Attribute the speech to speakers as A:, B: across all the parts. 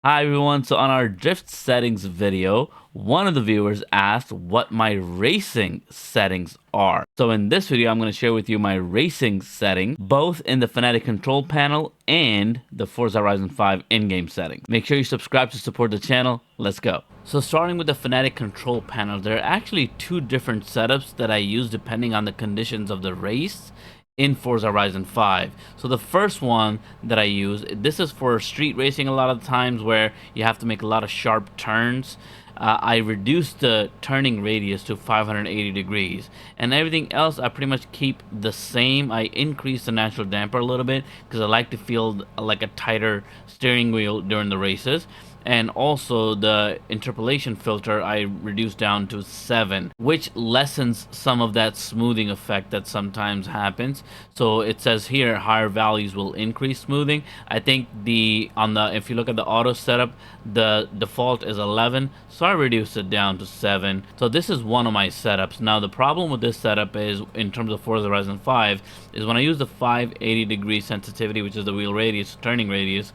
A: Hi everyone, so on our drift settings video, one of the viewers asked what my racing settings are. So in this video, I'm going to share with you my racing setting, both in the Fanatec control panel and the Forza Horizon 5 in-game settings. Make sure you subscribe to support the channel. Let's go. So starting with the Fanatec control panel, there are actually two different setups that I use depending on the conditions of the race in Forza Horizon 5. So the first one that I use, this is for street racing a lot of times where you have to make a lot of sharp turns. I reduced the turning radius to 580 degrees, and everything else I pretty much keep the same. I increase the natural damper a little bit because I like to feel like a tighter steering wheel during the races. And also the interpolation filter I reduced down to 7, which lessens some of that smoothing effect that sometimes happens. So it says here higher values will increase smoothing. I think if you look at the auto setup, the default is 11, so I reduced it down to 7. So this is one of my setups. Now the problem with this setup is, in terms of Forza Horizon 5, is when I use the 580 degree sensitivity, which is the wheel radius, turning radius,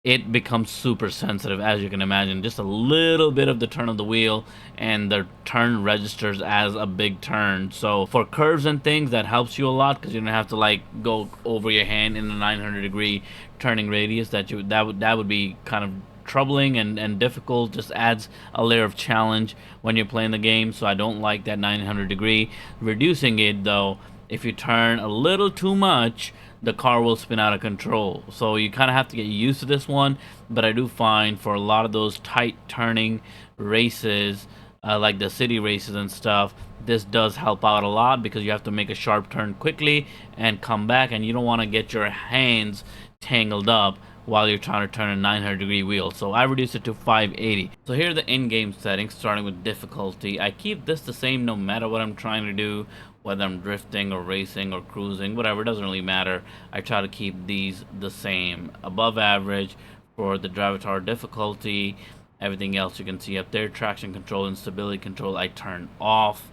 A: it becomes super sensitive, as you can imagine. Just a little bit of the turn of the wheel and the turn registers as a big turn. So for curves and things, that helps you a lot because you don't have to like go over your hand in a 900 degree turning radius. That would be kind of troubling and difficult. Just adds a layer of challenge when you're playing the game. So I don't like that 900 degree. Reducing it though, if you turn a little too much, the car will spin out of control. So you kind of have to get used to this one. But I do find for a lot of those tight turning races, like the city races and stuff, this does help out a lot because you have to make a sharp turn quickly and come back, and you don't want to get your hands tangled up while you're trying to turn a 900 degree wheel. So I reduced it to 580. So here are the in-game settings, starting with difficulty. I keep this the same no matter what I'm trying to do, whether I'm drifting or racing or cruising, whatever, it doesn't really matter. I try to keep these the same. Above average for the driver difficulty. Everything else you can see up there. Traction control and stability control I turn off.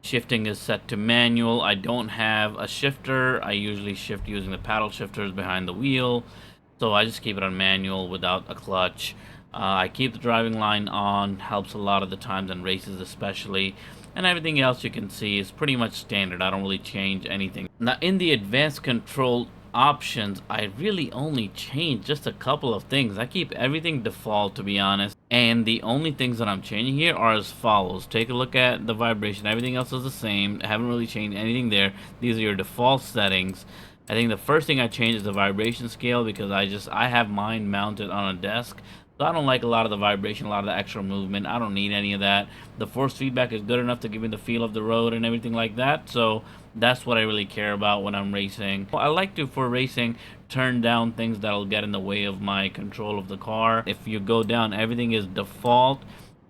A: Shifting is set to manual. I don't have a shifter. I usually shift using the paddle shifters behind the wheel. So I just keep it on manual without a clutch. I keep the driving line on, helps a lot of the times in races especially. And everything else you can see is pretty much standard. I don't really change anything. Now in the advanced control options, I really only change just a couple of things. I keep everything default, to be honest. And the only things that I'm changing here are as follows. Take a look at the vibration. Everything else is the same. I haven't really changed anything there. These are your default settings. I think the first thing I changed is the vibration scale because I have mine mounted on a desk. So I don't like a lot of the vibration, a lot of the extra movement. I don't need any of that. The force feedback is good enough to give me the feel of the road and everything like that. So that's what I really care about when I'm racing. I like to, for racing, turn down things that'll get in the way of my control of the car. If you go down, everything is default.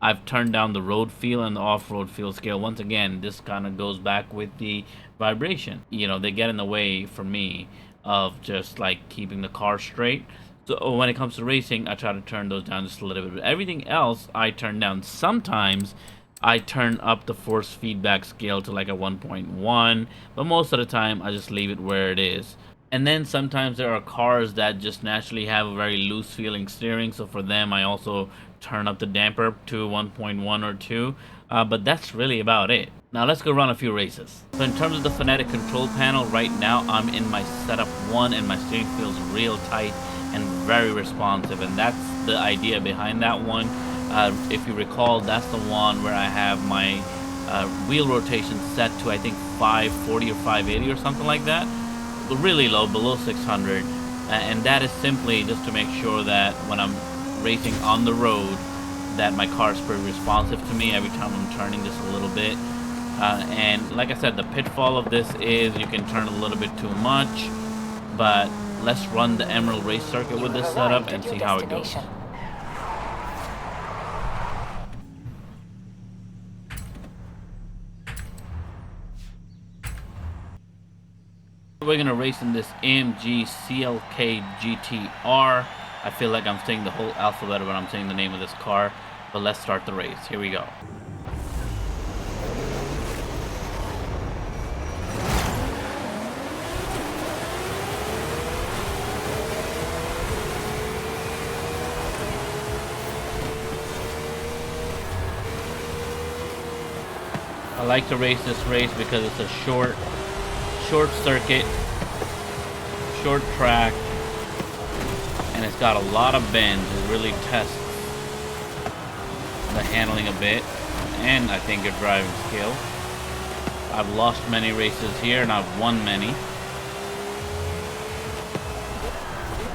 A: I've turned down the road feel and the off-road feel scale. Once again, this kind of goes back with the vibration. You know, they get in the way for me of just like keeping the car straight. So when it comes to racing, I try to turn those down just a little bit. But everything else, I turn down. Sometimes I turn up the force feedback scale to like a 1.1, but most of the time I just leave it where it is. And then sometimes there are cars that just naturally have a very loose feeling steering, so for them I also turn up the damper to 1.1 or 2, but that's really about it. Now let's go run a few races. So in terms of the Fanatec control panel, right now I'm in my setup 1 and my steering feels real tight and very responsive, and that's the idea behind that one. If you recall, that's the one where I have my wheel rotation set to I think 540 or 580 or something like that, really low, below 600, and that is simply just to make sure that when I'm racing on the road that my car is pretty responsive to me every time I'm turning just a little bit. And like I said, the pitfall of this is you can turn a little bit too much, but let's run the Emerald Race Circuit with this setup and see how it goes. We're gonna race in this AMG CLK GTR. I feel like I'm saying the whole alphabet when I'm saying the name of this car, but let's start the race. Here we go. I like to race this race because it's a short circuit, short track, and it's got a lot of bends. It really tests the handling a bit, and I think your driving skill. I've lost many races here, and I've won many.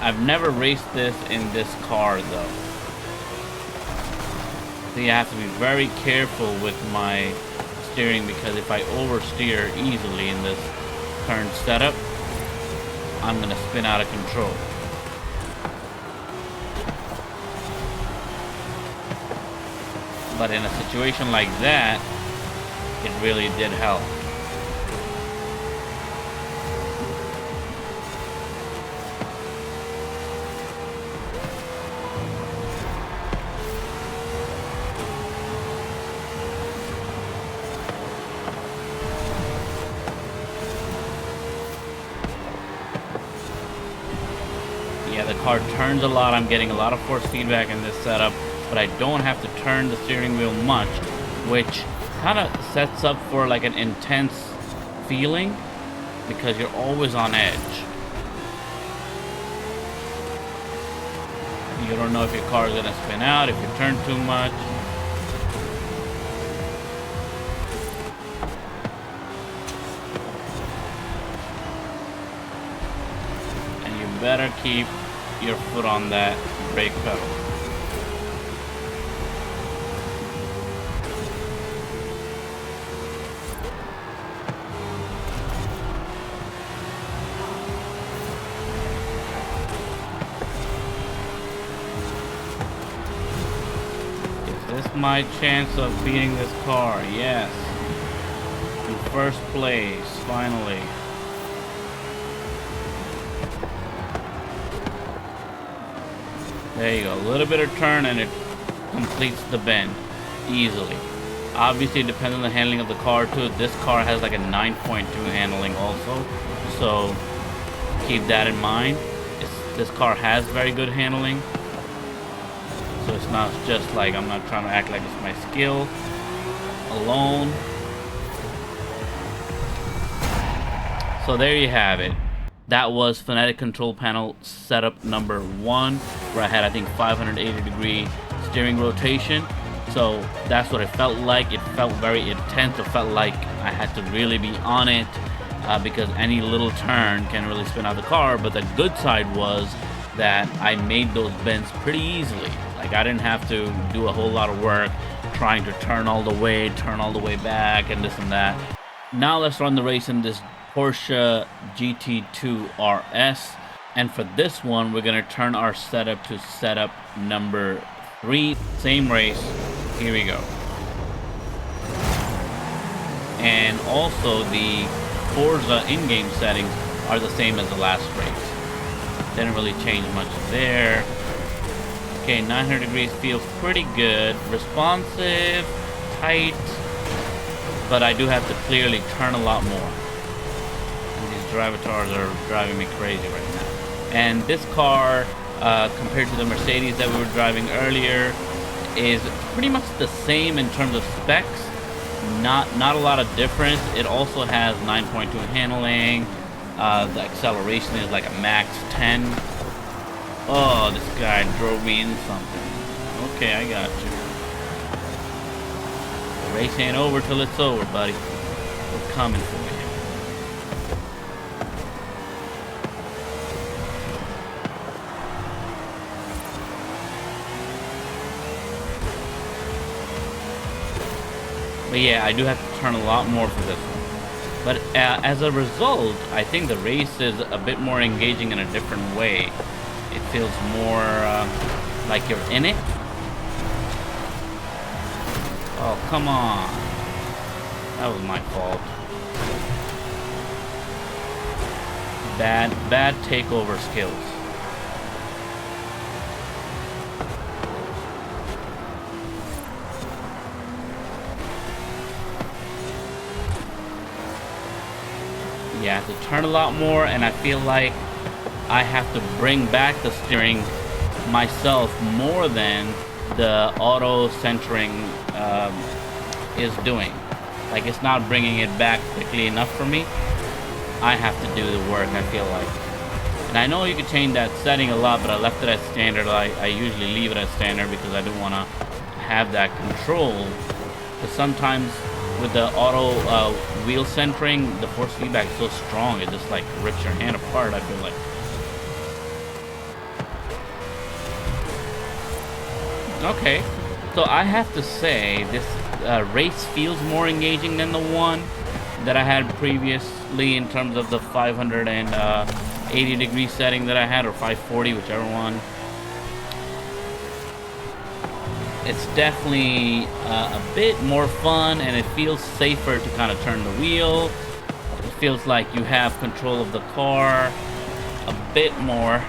A: I've never raced this in this car, though. I think I have to be very careful with my steering, because if I oversteer easily in this current setup, I'm gonna spin out of control. But in a situation like that, it really did help. Yeah, the car turns a lot. I'm getting a lot of force feedback in this setup, but I don't have to turn the steering wheel much, which kind of sets up for like an intense feeling, because you're always on edge. You don't know if your car is gonna spin out, if you turn too much. And you better keep your foot on that brake pedal. Is this my chance of beating this car? Yes. In first place, finally. There you go, a little bit of turn and it completes the bend easily. Obviously it depends on the handling of the car too. This car has like a 9.2 handling also, so keep that in mind. This car has very good handling, so it's not just like, I'm not trying to act like it's my skill alone. So there you have it. That was Fanatec control panel setup number 1, where I had, I think, 580-degree steering rotation. So that's what it felt like. It felt very intense. It felt like I had to really be on it, because any little turn can really spin out the car. But the good side was that I made those bends pretty easily. Like, I didn't have to do a whole lot of work trying to turn all the way back, and this and that. Now let's run the race in this Porsche GT2 RS, and for this one we're gonna turn our setup to setup number 3. Same race, here we go. And also the Forza in-game settings are the same as the last race. Didn't really change much there. Okay, 900 degrees feels pretty good. Responsive, tight, but I do have to clearly turn a lot more. Drivatars are driving me crazy right now. And this car, compared to the Mercedes that we were driving earlier, is pretty much the same in terms of specs. Not a lot of difference. It also has 9.2 handling. The acceleration is like a max 10. Oh, this guy drove me in something. Okay, I got you. The race ain't over till it's over, buddy. We're coming for you. But yeah, I do have to turn a lot more for this one. But as a result, I think the race is a bit more engaging in a different way. It feels more like you're in it. Oh, come on. That was my fault. Bad takeover skills. Yeah, I have to turn a lot more, and I feel like I have to bring back the steering myself more than the auto centering is doing. Like, it's not bringing it back quickly enough for me. I have to do the work, I feel like. And I know you can change that setting a lot, but I left it at standard. I usually leave it at standard because I don't want to have that control. Because sometimes with the auto wheel centering, the force feedback is so strong, it just like rips your hand apart, I feel like. Okay, so I have to say this race feels more engaging than the one that I had previously in terms of the 580 degree setting that I had, or 540, whichever one. It's definitely a bit more fun, and it feels safer to kind of turn the wheel. It feels like you have control of the car a bit more.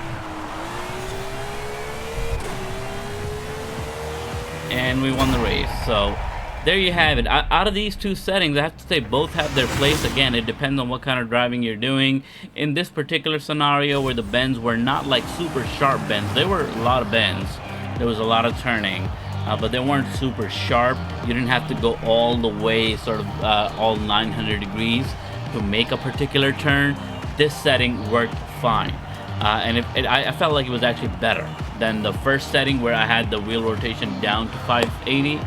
A: And we won the race. So there you have it. Out of these two settings, I have to say both have their place. Again, it depends on what kind of driving you're doing. In this particular scenario, where the bends were not like super sharp bends, there were a lot of bends, there was a lot of turning, but they weren't super sharp. You didn't have to go all the way, sort of all 900 degrees to make a particular turn. This setting worked fine, and I felt like it was actually better than the first setting where I had the wheel rotation down to 580.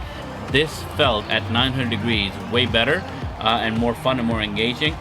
A: This felt at 900 degrees way better and more fun and more engaging.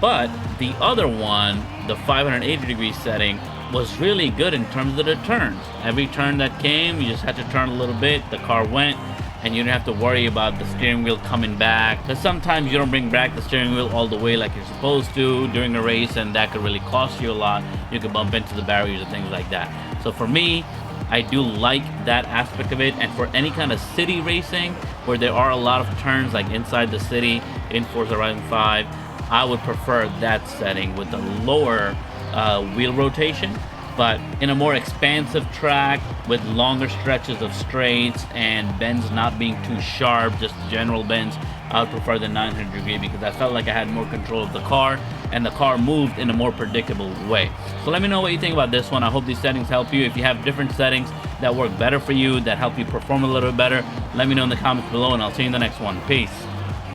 A: But the other one, the 580 degree setting, was really good in terms of the turns. Every turn that came, you just had to turn a little bit, the car went, and you didn't have to worry about the steering wheel coming back. Because sometimes you don't bring back the steering wheel all the way like you're supposed to during a race, and that could really cost you a lot. You could bump into the barriers and things like that. So for me, I do like that aspect of it. And for any kind of city racing where there are a lot of turns, like inside the city in Forza Horizon 5, I would prefer that setting with the lower wheel rotation. But in a more expansive track with longer stretches of straights and bends not being too sharp, just general bends, I would prefer the 900 degree because I felt like I had more control of the car and the car moved in a more predictable way. So let me know what you think about this one. I hope these settings help you. If you have different settings that work better for you, that help you perform a little bit better, let me know in the comments below, and I'll see you in the next one. Peace.